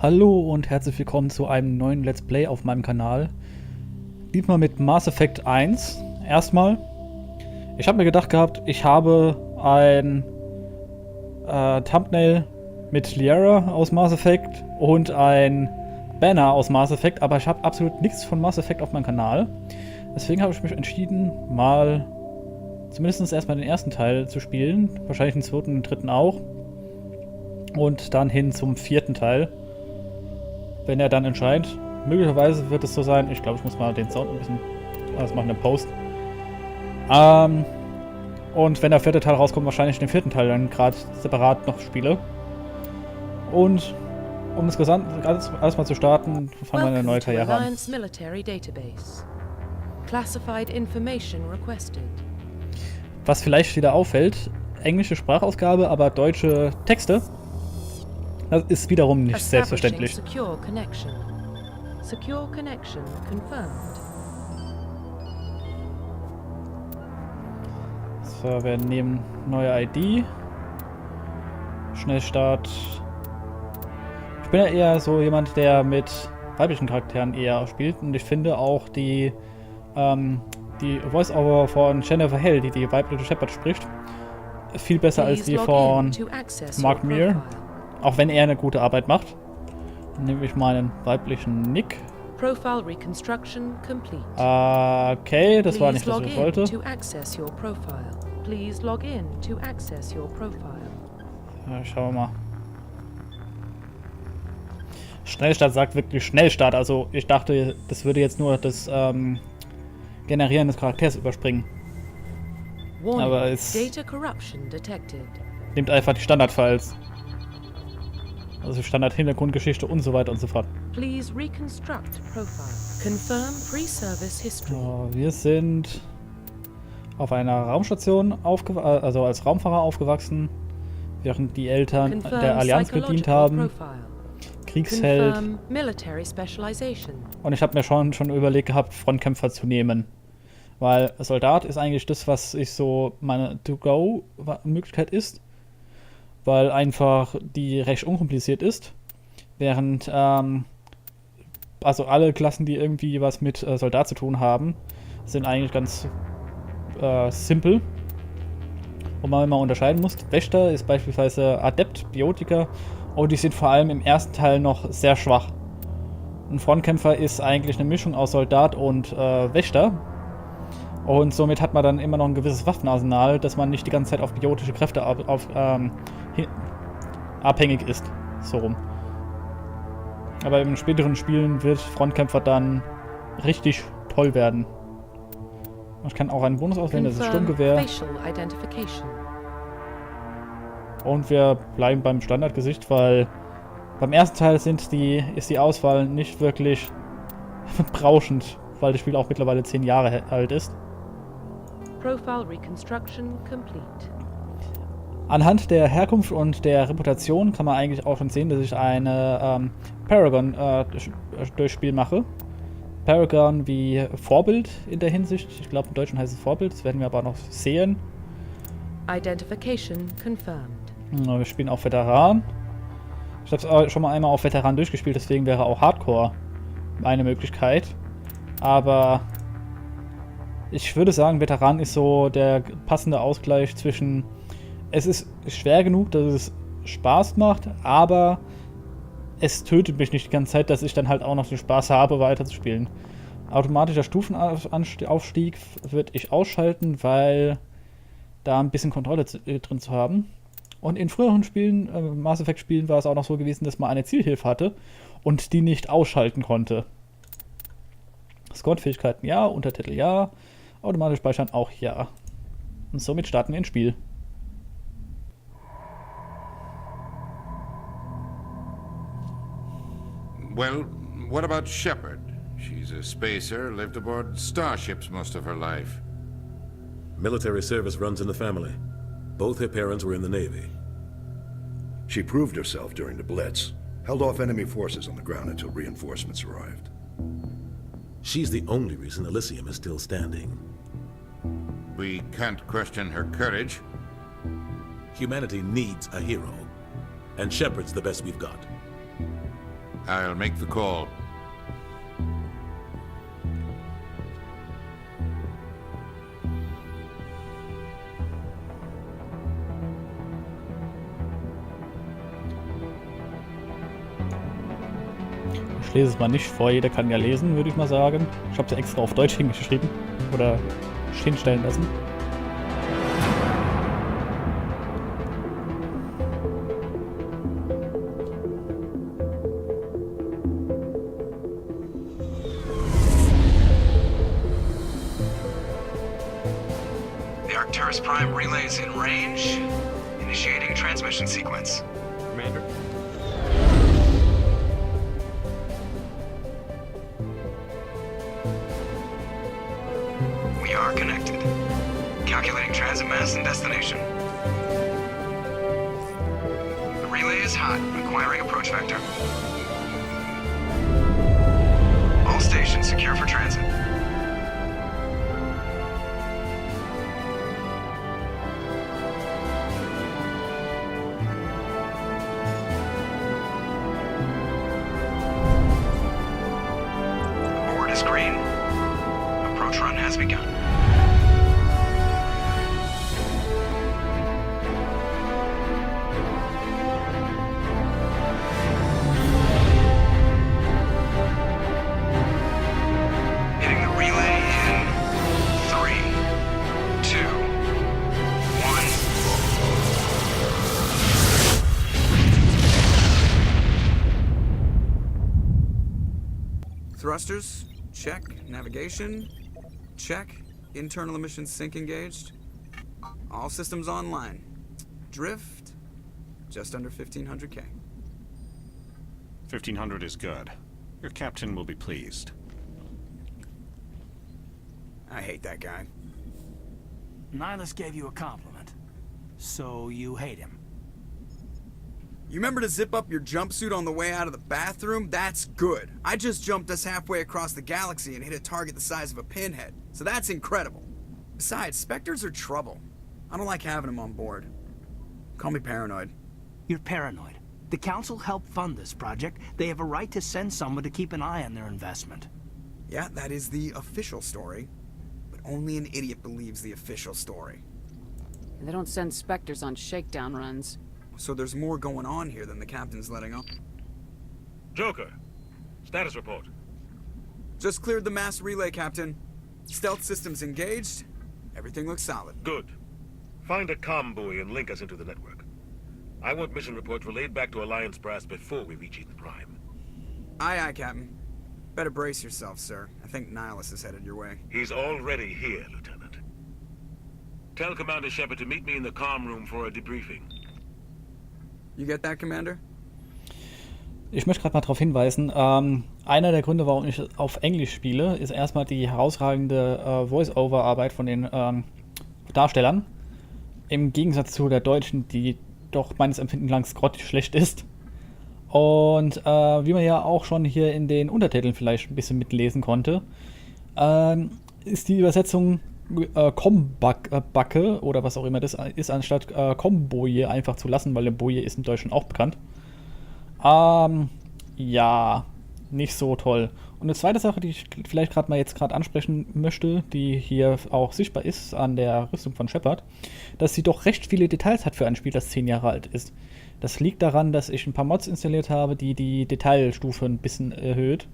Hallo und herzlich willkommen zu einem neuen Let's Play auf meinem Kanal. Diesmal mit Mass Effect 1. Erstmal, ich habe mir gedacht gehabt, ich habe ein Thumbnail mit Liara aus Mass Effect und ein Banner aus Mass Effect, aber ich habe absolut nichts von Mass Effect auf meinem Kanal. Deswegen habe ich mich entschieden, mal zumindest erstmal den ersten Teil zu spielen. Wahrscheinlich den zweiten und den dritten auch. Und dann hin zum vierten Teil. Wenn er dann entscheidet. Möglicherweise wird es so sein, ich glaube, ich muss mal den Sound ein bisschen anders machen im Post. Und wenn der vierte Teil rauskommt, wahrscheinlich den vierten Teil dann gerade separat noch spiele. Und um das alles mal zu starten, fangen wir eine neue Karriere an. Was vielleicht wieder auffällt, englische Sprachausgabe, aber deutsche Texte. Das ist wiederum nicht selbstverständlich. Secure connection confirmed. So, wir nehmen neue ID. Schnellstart. Ich bin ja eher so jemand, der mit weiblichen Charakteren eher spielt. Und ich finde auch die Voice-Over von Jennifer Hale, die die weibliche Shepard spricht, viel besser als die von Mark Meir. Auch wenn er eine gute Arbeit macht. Dann nehme ich meinen weiblichen Nick. Profile reconstruction complete. Okay, das war nicht, was ich wollte. Please log in to access your profile. Ja, schauen wir mal. Schnellstart sagt wirklich Schnellstart. Also ich dachte, das würde jetzt nur das Generieren des Charakters überspringen. Warning, aber es data corruption detected. Nimmt einfach die Standardfiles. Also Standard-Hintergrundgeschichte und so weiter und so fort. Please reconstruct profile. Confirm pre-service history. So, wir sind auf einer Raumstation also als Raumfahrer aufgewachsen, während die Eltern Confirm der Allianz gedient haben. Kriegsheld. Confirm military specialization. Und ich habe mir schon überlegt gehabt, Frontkämpfer zu nehmen. Weil Soldat ist eigentlich das, was ich so meine To-Go-Möglichkeit ist. Weil einfach die recht unkompliziert ist. Während also alle Klassen, die irgendwie was mit Soldat zu tun haben, sind eigentlich ganz simpel. Wo man immer unterscheiden muss. Wächter ist beispielsweise Adept, Biotiker. Und die sind vor allem im ersten Teil noch sehr schwach. Ein Frontkämpfer ist eigentlich eine Mischung aus Soldat und Wächter. Und somit hat man dann immer noch ein gewisses Waffenarsenal, dass man nicht die ganze Zeit auf biotische Kräfte abhängig ist. So rum. Aber in späteren Spielen wird Frontkämpfer dann richtig toll werden. Ich kann auch einen Bonus auswählen, das ist Sturmgewehr. Und wir bleiben beim Standardgesicht, weil beim ersten Teil ist die Auswahl nicht wirklich berauschend, weil das Spiel auch mittlerweile 10 Jahre alt ist. Profile reconstruction complete. Anhand der Herkunft und der Reputation kann man eigentlich auch schon sehen, dass ich eine Paragon durchs Spiel mache. Paragon wie Vorbild in der Hinsicht. Ich glaube, im Deutschen heißt es Vorbild, das werden wir aber noch sehen. Identification confirmed. Wir spielen auch Veteran. Ich habe es schon mal einmal auf Veteran durchgespielt, deswegen wäre auch Hardcore eine Möglichkeit. Aber ich würde sagen, Veteran ist so der passende Ausgleich zwischen... Es ist schwer genug, dass es Spaß macht, aber es tötet mich nicht die ganze Zeit, dass ich dann halt auch noch den Spaß habe, weiterzuspielen. Automatischer Stufenaufstieg würde ich ausschalten, weil da ein bisschen Kontrolle drin zu haben. Und in früheren Spielen, Mass Effect Spielen, war es auch noch so gewesen, dass man eine Zielhilfe hatte und die nicht ausschalten konnte. Squad-Fähigkeiten ja, Untertitel ja, automatisch speichern auch ja. Und somit starten wir ins Spiel. Well, what about Shepard? She's a spacer, lived aboard starships most of her life. Military service runs in the family. Both her parents were in the Navy. She proved herself during the Blitz, held off enemy forces on the ground until reinforcements arrived. She's the only reason Elysium is still standing. We can't question her courage. Humanity needs a hero, and Shepard's the best we've got. I'll make the call. Ich lese es mal nicht vor, jeder kann ja lesen, würde ich mal sagen. Ich habe es ja extra auf Deutsch hingeschrieben oder hinstellen lassen. The Arcturus Prime relay is in range. Initiating transmission sequence. Commander. We are connected. Calculating transit mass and destination. The relay is hot, acquiring approach vector. All stations secure for transit. The board is green. Approach run has begun. Hitting the relay in 3, 2, 1. Thrusters, check. Navigation, check. Internal emissions sync engaged. All systems online. Drift, just under 1500K. 1500 is good. Your captain will be pleased. I hate that guy. Nihilus gave you a compliment. So you hate him. You remember to zip up your jumpsuit on the way out of the bathroom? That's good. I just jumped us halfway across the galaxy and hit a target the size of a pinhead. So that's incredible. Besides, Spectres are trouble. I don't like having them on board. Call me paranoid. You're paranoid. The Council helped fund this project. They have a right to send someone to keep an eye on their investment. Yeah, that is the official story. But only an idiot believes the official story. They don't send Spectres on shakedown runs. So there's more going on here than the captain's letting on. Joker, status report. Just cleared the mass relay, Captain. Stealth systems engaged. Everything looks solid. Good. Find a comm buoy and link us into the network. I want mission reports relayed back to Alliance brass before we reach Eden Prime. Aye, aye, Captain. Better brace yourself, sir. I think Nihilus is headed your way. He's already here, Lieutenant. Tell Commander Shepard to meet me in the comm room for a debriefing. You get that, Commander? Ich möchte gerade mal darauf hinweisen, einer der Gründe, warum ich auf Englisch spiele, ist erstmal die herausragende Voice-Over-Arbeit von den Darstellern. Im Gegensatz zu der deutschen, die doch meines Empfindens lang grottig schlecht ist. Und wie man ja auch schon hier in den Untertiteln vielleicht ein bisschen mitlesen konnte, ist die Übersetzung Kombacke oder was auch immer das ist, anstatt Komboje einfach zu lassen, weil der Boje ist im Deutschen auch bekannt. Ja, nicht so toll. Und eine zweite Sache, die ich vielleicht gerade ansprechen möchte, die hier auch sichtbar ist an der Rüstung von Shepard, dass sie doch recht viele Details hat für ein Spiel, das 10 Jahre alt ist. Das liegt daran, dass ich ein paar Mods installiert habe, die die Detailstufe ein bisschen erhöht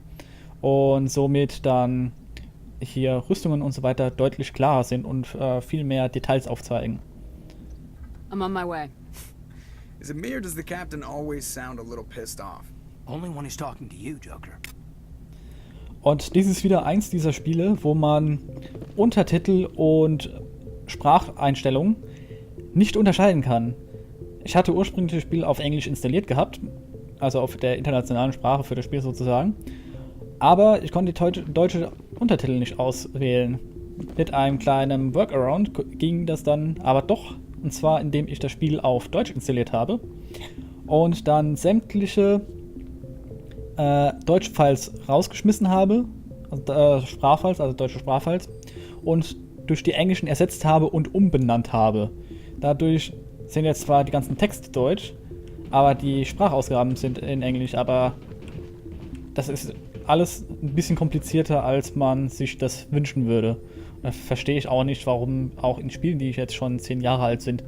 und somit dann hier Rüstungen und so weiter deutlich klarer sind und viel mehr Details aufzeigen. I'm on my way. Is it me or does the captain always sound a little pissed off? Only when he's talking to you, Joker. Und dies ist wieder eins dieser Spiele, wo man Untertitel und Spracheinstellungen nicht unterscheiden kann. Ich hatte ursprünglich das Spiel auf Englisch installiert gehabt, also auf der internationalen Sprache für das Spiel sozusagen, aber ich konnte die deutsche Untertitel nicht auswählen. Mit einem kleinen Workaround ging das dann aber doch, und zwar indem ich das Spiel auf Deutsch installiert habe und dann sämtliche Deutsch-Files rausgeschmissen habe, also Sprachfiles, also deutsche Sprachfiles, und durch die englischen ersetzt habe und umbenannt habe. Dadurch sind jetzt zwar die ganzen Texte deutsch, aber die Sprachausgaben sind in Englisch, aber das ist alles ein bisschen komplizierter, als man sich das wünschen würde. Da verstehe ich auch nicht, warum auch in Spielen, die jetzt schon 10 Jahre alt sind,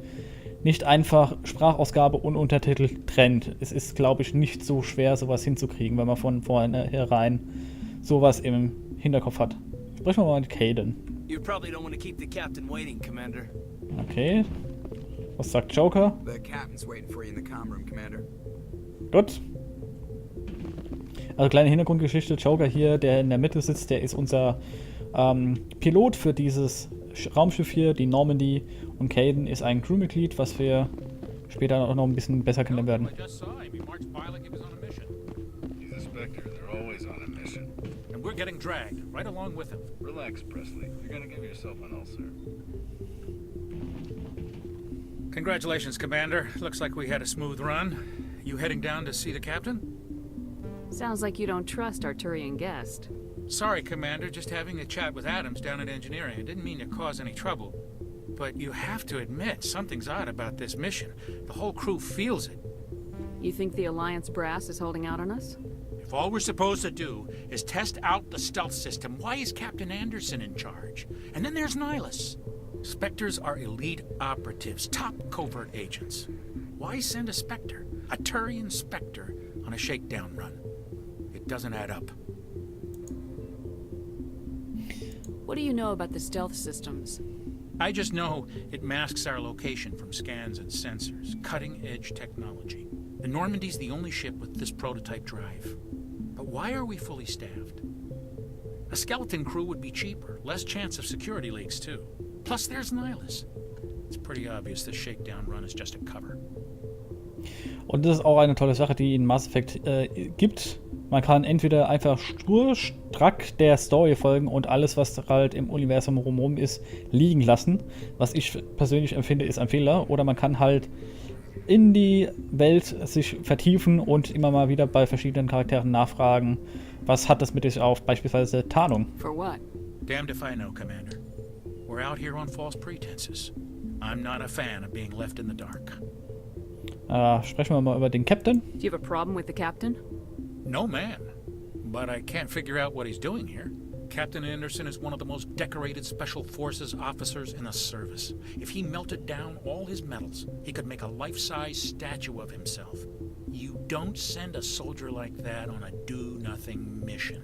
nicht einfach Sprachausgabe und Untertitel trennt. Es ist, glaube ich, nicht so schwer, sowas hinzukriegen, wenn man von vornherein sowas im Hinterkopf hat. Sprechen wir mal mit Kayden. You probably don't want to keep the captain waiting, Commander. Okay. Was sagt Joker? The captain's waiting for you in the comm room, Commander. Gut. Also kleine Hintergrundgeschichte. Joker hier, der in der Mitte sitzt, der ist unser Pilot für dieses Raumschiff hier, die Normandy. Und Kayden ist ein Crewmitglied, was wir später auch noch ein bisschen besser kennenlernen werden. He's a Spectre. They're always on a mission. And we're getting dragged right along with him. Relax, Presley. You're gonna give yourself an ulcer. Congratulations, Commander. Looks like we had a smooth run. You heading down to see the captain? Sounds like you don't trust Arturian guest. Sorry, Commander. Just having a chat with Adams down at engineering. I didn't mean to cause any trouble. But you have to admit, something's odd about this mission. The whole crew feels it. You think the Alliance brass is holding out on us? If all we're supposed to do is test out the stealth system, why is Captain Anderson in charge? And then there's Nihilus. Spectres are elite operatives, top covert agents. Why send a Spectre, a Turian Spectre, on a shakedown run? It doesn't add up. What do you know about the stealth systems? I just know it masks our location from scans and sensors. Cutting-edge technology. The Normandy's the only ship with this prototype drive. But why are we fully staffed? A skeleton crew would be cheaper, less chance of security leaks too. Plus there's Nihilus. It's pretty obvious this shakedown run is just a cover. Und das ist auch eine tolle Sache, die in Mass Effect gibt. Man kann entweder einfach strack der Story folgen und alles, was halt im Universum rumrum ist, liegen lassen. Was ich persönlich empfinde, ist ein Fehler. Oder man kann halt in die Welt sich vertiefen und immer mal wieder bei verschiedenen Charakteren nachfragen, was hat das mit sich auf, beispielsweise Tarnung. For what? Damned if I know, Commander. We're out here on false pretenses. I'm not a fan of being left in the dark. Sprechen wir mal über den Captain. Do you have a problem with the captain? No, man. But I can't figure out what he's doing here. Captain Anderson is one of the most decorated Special Forces officers in the service. If he melted down all his medals, he could make a life-size statue of himself. You don't send a soldier like that on a do-nothing mission.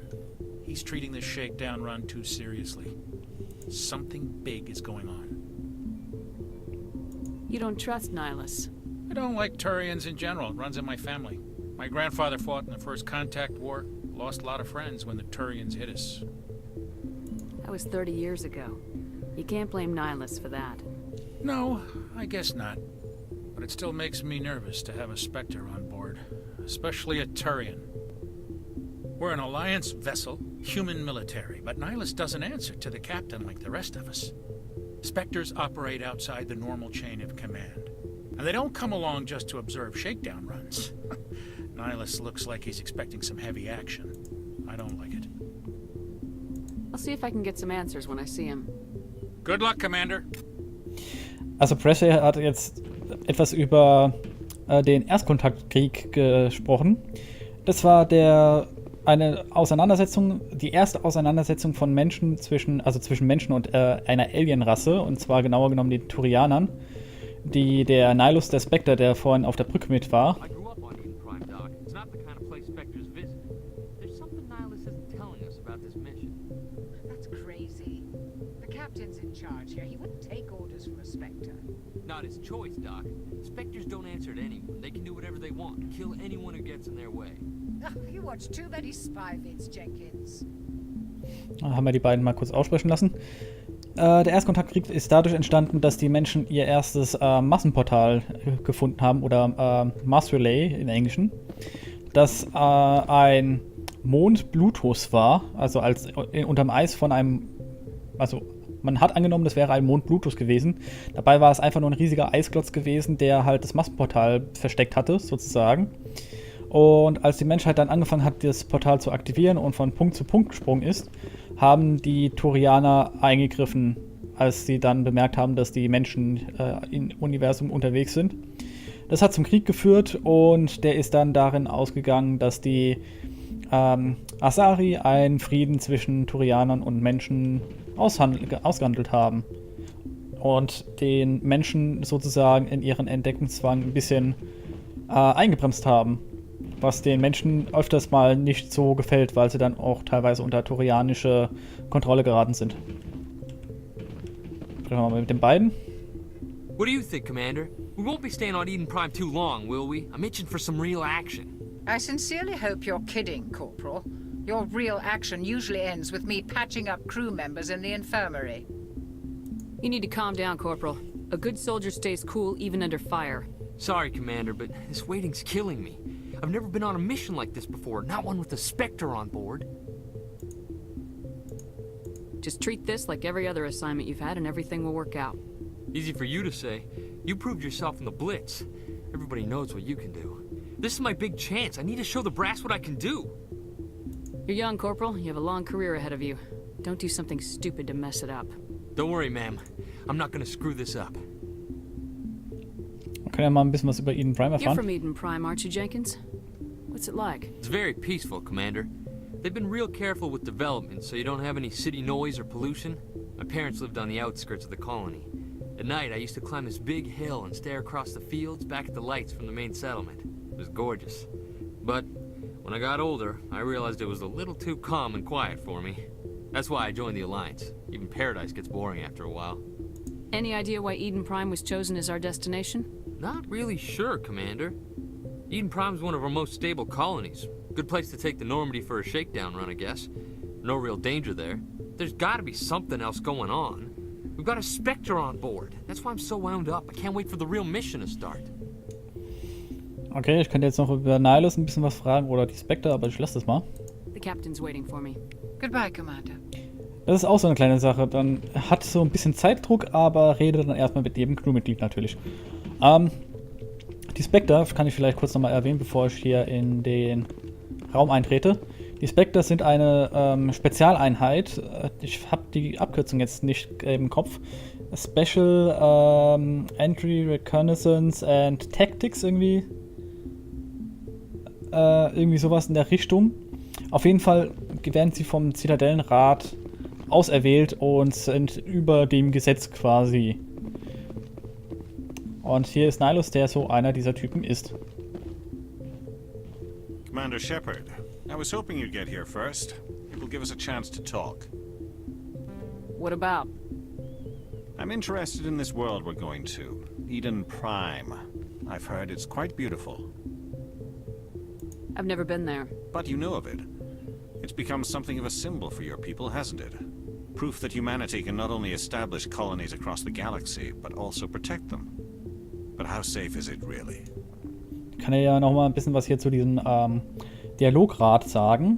He's treating this shakedown run too seriously. Something big is going on. You don't trust Nihilus? I don't like Turians in general. It runs in my family. My grandfather fought in the First Contact War. Lost a lot of friends when the Turians hit us. That was 30 years ago. You can't blame Nihilus for that. No, I guess not. But it still makes me nervous to have a Spectre on board. Especially a Turian. We're an Alliance vessel, human military, but Nihilus doesn't answer to the captain like the rest of us. Spectres operate outside the normal chain of command. And they don't come along just to observe shakedown runs. Nihilus looks like he's expecting some heavy action. I don't like it. I'll see if I can get some answers when I see him. Good luck, Commander. Also Presley hat jetzt etwas über den Erstkontaktkrieg gesprochen. Das war eine Auseinandersetzung, die erste Auseinandersetzung von Menschen zwischen Menschen und einer Alienrasse, und zwar genauer genommen den Turianern, die der Nihilus, der Spectre, der vorhin auf der Brücke mit war. Not his choice, Doc. Spectres don't answer to anyone. They can do whatever they want. Kill anyone who gets in their way. You watch too many spy vids, Jenkins. Haben wir die beiden mal kurz aussprechen lassen. Der Erstkontaktkrieg ist dadurch entstanden, dass die Menschen ihr erstes Massenportal gefunden haben, oder Mass Relay im Englischen, das ein Mond Plutos war, also unterm Eis von einem, also man hat angenommen, das wäre ein Mond Plutos gewesen. Dabei war es einfach nur ein riesiger Eisklotz gewesen, der halt das Massenportal versteckt hatte, sozusagen. Und als die Menschheit dann angefangen hat, das Portal zu aktivieren und von Punkt zu Punkt gesprungen ist, haben die Turianer eingegriffen, als sie dann bemerkt haben, dass die Menschen im Universum unterwegs sind. Das hat zum Krieg geführt und der ist dann darin ausgegangen, dass die Asari einen Frieden zwischen Turianern und Menschen ausgehandelt haben und den Menschen sozusagen in ihren Entdeckungszwang ein bisschen eingebremst haben, was den Menschen öfters mal nicht so gefällt, weil sie dann auch teilweise unter turianische Kontrolle geraten sind. Sprechen wir mal mit den beiden. What do you think, Commander? We won't be staying on Eden Prime too long, will we? I'm itching for some real action. I sincerely hope you're kidding, Corporal. Your real action usually ends with me patching up crew members in the infirmary. You need to calm down, Corporal. A good soldier stays cool even under fire. Sorry, Commander, but this waiting's killing me. I've never been on a mission like this before, not one with a Spectre on board. Just treat this like every other assignment you've had and everything will work out. Easy for you to say. You proved yourself in the Blitz. Everybody knows what you can do. This is my big chance. I need to show the brass what I can do. You're young, Corporal. You have a long career ahead of you. Don't do something stupid to mess it up. Don't worry, ma'am. I'm not gonna screw this up. Wir können ja mal ein bisschen was über Eden Prime You're erfahren. from Eden Prime, aren't you, Jenkins? What's it like? It's very peaceful, Commander. They've been real careful with development, so you don't have any city noise or pollution. My parents lived on the outskirts of the colony. At night, I used to climb this big hill and stare across the fields back at the lights from the main settlement. It was gorgeous. But when I got older, I realized it was a little too calm and quiet for me. That's why I joined the Alliance. Even Paradise gets boring after a while. Any idea why Eden Prime was chosen as our destination? Not really sure, Commander. Eden Prime's one of our most stable colonies. Good place to take the Normandy for a shakedown run, I guess. No real danger there. There's gotta be something else going on. We've got a Spectre on board. That's why I'm so wound up. I can't wait for the real mission to start. Okay, ich könnte jetzt noch über Nihilus ein bisschen was fragen oder die Spectre, aber ich lasse das mal. The captain's waiting for me. Goodbye, Commander. Das ist auch so eine kleine Sache. Dann hat so ein bisschen Zeitdruck, aber redet dann erstmal mit jedem Crewmitglied natürlich. Die Spectre kann ich vielleicht kurz nochmal erwähnen, bevor ich hier in den Raum eintrete. Die Spectre sind eine Spezialeinheit. Ich habe die Abkürzung jetzt nicht im Kopf. Special Entry Reconnaissance and Tactics irgendwie. Irgendwie sowas in der Richtung. Auf jeden Fall werden sie vom Zitadellenrat auserwählt und sind über dem Gesetz quasi. Und hier ist Nihilus, der so einer dieser Typen ist. Commander Shepard, I was hoping you'd get here first. It will give us a chance to talk. What about? I'm interested in this world we're going to, Eden Prime. I've heard it's quite beautiful. I've never been there. But you know of it. It's become something of a symbol for your people, hasn't it? Proof that humanity can not only establish colonies across the galaxy, but also protect them. But how safe is it really? Ich kann ja noch mal ein bisschen was hier zu diesem Dialograt sagen.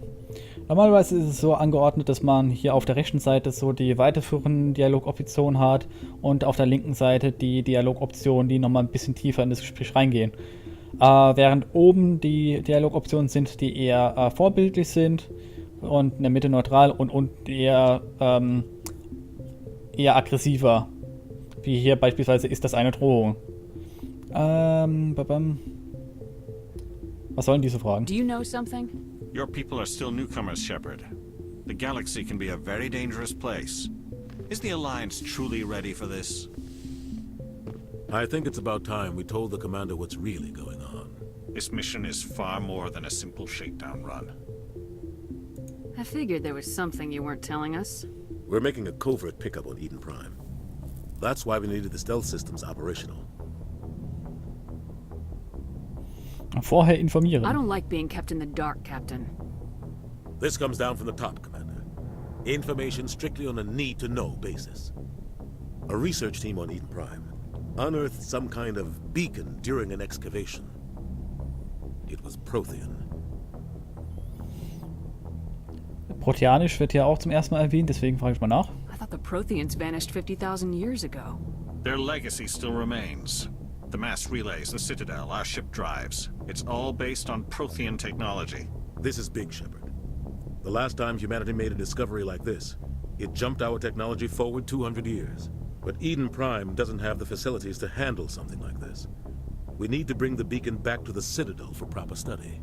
Normalerweise ist es so angeordnet, dass man hier auf der rechten Seite so die weiterführenden Dialogoptionen hat und auf der linken Seite die Dialogoptionen, die nochmal ein bisschen tiefer in das Gespräch reingehen. Während oben die Dialogoptionen sind, die eher vorbildlich sind und in der Mitte neutral und unten eher aggressiver. Wie hier beispielsweise ist das eine Drohung. Was sollen diese Fragen? Do you know something? Your people are still newcomers, Shepard. The galaxy can be a very dangerous place. Is the Alliance truly ready for this? I think it's about time we told the commander what's really going on. This mission is far more than a simple shakedown run. I figured there was something you weren't telling us. We're making a covert pickup on Eden Prime. That's why we needed the stealth systems operational. Vorher informieren. I don't like being kept in the dark, Captain. This comes down from the top, Commander. Information strictly on a need-to-know basis. A research team on Eden Prime unearthed some kind of beacon during an excavation. It was Prothean. Proteanisch wird ja auch zum ersten Mal erwähnt, deswegen frage ich mal nach. I thought the Protheans vanished 50,000 years ago. Their legacy still remains. The mass relays, the Citadel, our ship drives. It's all based on Prothean technology. This is big, Shepard. The last time humanity made a discovery like this, it jumped our technology forward 200 years. But Eden Prime doesn't have the facilities to handle something like this. We need to bring the beacon back to the Citadel for proper study.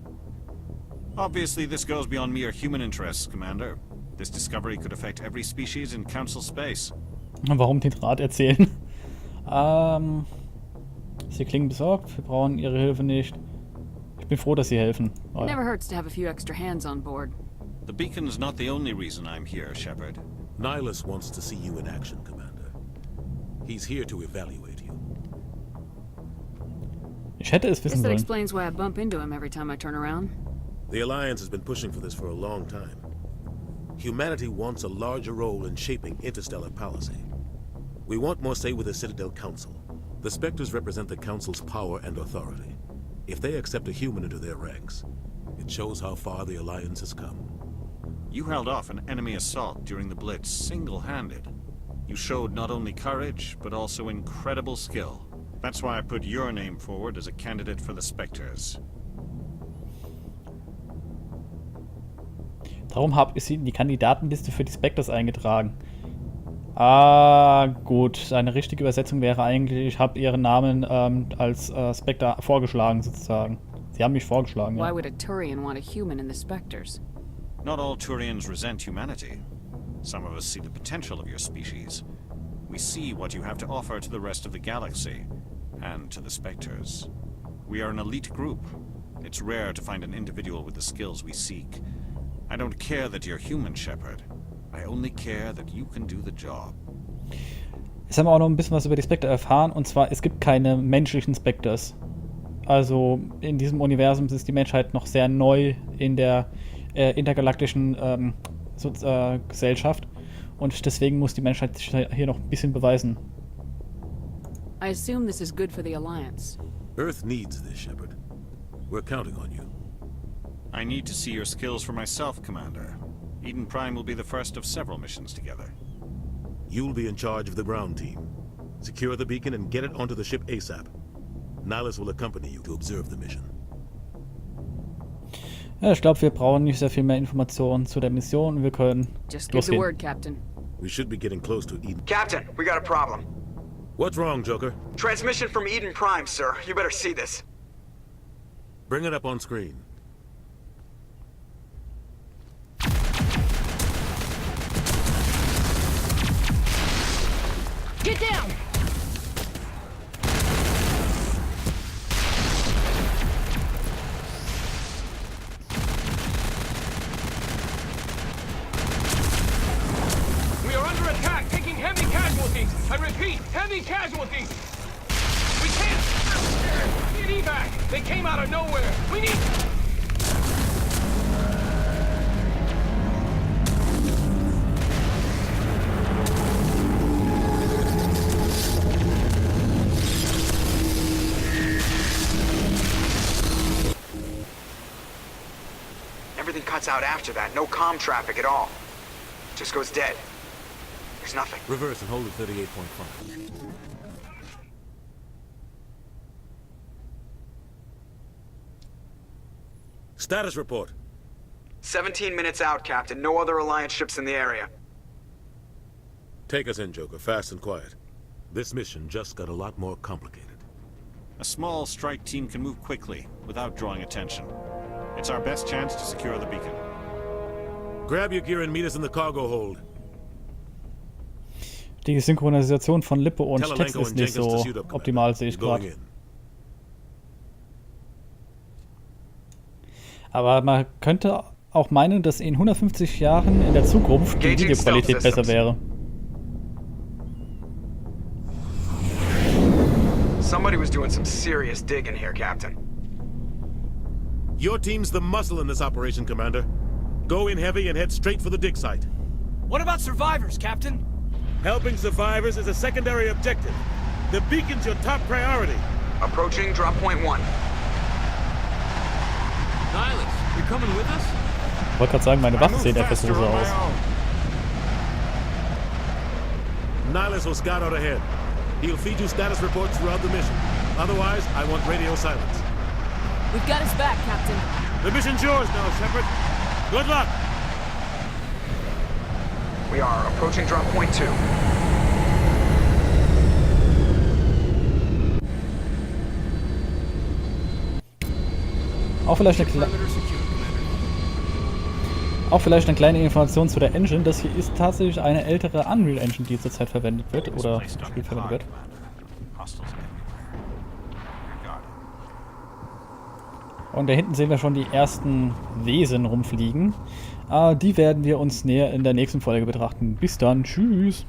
Obviously, this goes beyond mere human interests, Commander. This discovery could affect every species in Council space. Warum den Rat erzählen? Sie klingen besorgt. Wir brauchen Ihre Hilfe nicht. Ich bin froh, dass Sie helfen. It never hurts to have a few extra hands on board. The beacon's not the only reason I'm here, Shepard. Nihilus wants to see you in action, Commander. He's here to evaluate you. Ich hätte es wissen That sollen. explains why I bump into him every time I turn around. The Alliance has been pushing for this for a long time. Humanity wants a larger role in shaping interstellar policy. We want more say with the Citadel Council. The Spectres represent the Council's power and authority. If they accept a human into their ranks, it shows how far the Alliance has come. You held off an enemy assault during the Blitz single-handed. You showed not only courage, but also incredible skill. That's why I put your name forward as a candidate for the Spectres. Darum habe ich sie in die Kandidatenliste für die Spectres eingetragen. Ah, gut. Eine richtige Übersetzung wäre eigentlich, ich habe ihren Namen als Spectre vorgeschlagen, sozusagen. Sie haben mich vorgeschlagen, Why ja. would a Turian want a human in the Spectres? Not all Turians resent humanity. Some of us see the potential of your species. We see what you have to offer to the rest of the galaxy, and to the Spectres. We are an elite group. It's rare to find an individual with the skills we seek. I don't care that you're human, Shepard. I only care that you can do the job. Jetzt haben wir auch noch ein bisschen was über die Spectre erfahren, und zwar, es gibt keine menschlichen Spectres. Also in diesem Universum ist die Menschheit noch sehr neu in der intergalaktischen Gesellschaft, und deswegen muss die Menschheit sich hier noch ein bisschen beweisen. I assume this is good for the Alliance. Earth needs this, Shepard. We're counting on you. I need to see your skills for myself, Commander. Eden Prime will be the first of several missions together. You'll be in charge of the ground team. Secure the beacon and get it onto the ship ASAP. Nihilus will accompany you to observe the mission. Ja, ich glaube, wir brauchen nicht sehr viel mehr Informationen zu der Mission. Wir können Just give the losgehen. word, Captain. We should be getting close to Eden. Captain, we got a problem. What's wrong, Joker? Transmission from Eden Prime, sir. You better see this. Bring it up on screen. Get down! We are under attack, taking heavy casualties. I repeat, heavy casualties. We can't get evac. They came out of nowhere. We need... Everything cuts out after that. No comm traffic at all. Just goes dead. There's nothing. Reverse and hold at 38.5. Status report. 17 minutes out, Captain. No other Alliance ships in the area. Take us in, Joker, fast and quiet. This mission just got a lot more complicated. A small strike team can move quickly, without drawing attention. It's our best chance to secure the beacon. Grab your gear and meet us in the cargo hold. Die Synchronisation von Lippe und Tell Text Alenko ist and nicht Jenkins to so suit up, optimal, sehe ich Going gerade. in. Aber man könnte auch meinen, dass in 150 Jahren in der Zukunft die Engaging Videoqualität stealth besser systems. wäre. Somebody was doing some serious digging here, Captain. Your team's the muscle in this operation, Commander. Go in heavy and head straight for the dig site. What about survivors, Captain? Helping survivors is a secondary objective. The beacon's your top priority. Approaching drop point 1. Nihilus, you're coming with us? Ich wollte gerade sagen, meine Waffen sehen etwas so aus. Nihilus will scout out ahead. He'll feed you status reports throughout the mission. Otherwise, I want radio silence. We've got his back, Captain. The mission's yours now, Shepard. Good luck! We are approaching drop point 2. Auch vielleicht eine kleine Information zu der Engine. Das hier ist tatsächlich eine ältere Unreal Engine, die zurzeit verwendet wird oder im Spiel verwendet wird. Und da hinten sehen wir schon die ersten Wesen rumfliegen. Die werden wir uns näher in der nächsten Folge betrachten. Bis dann, tschüss!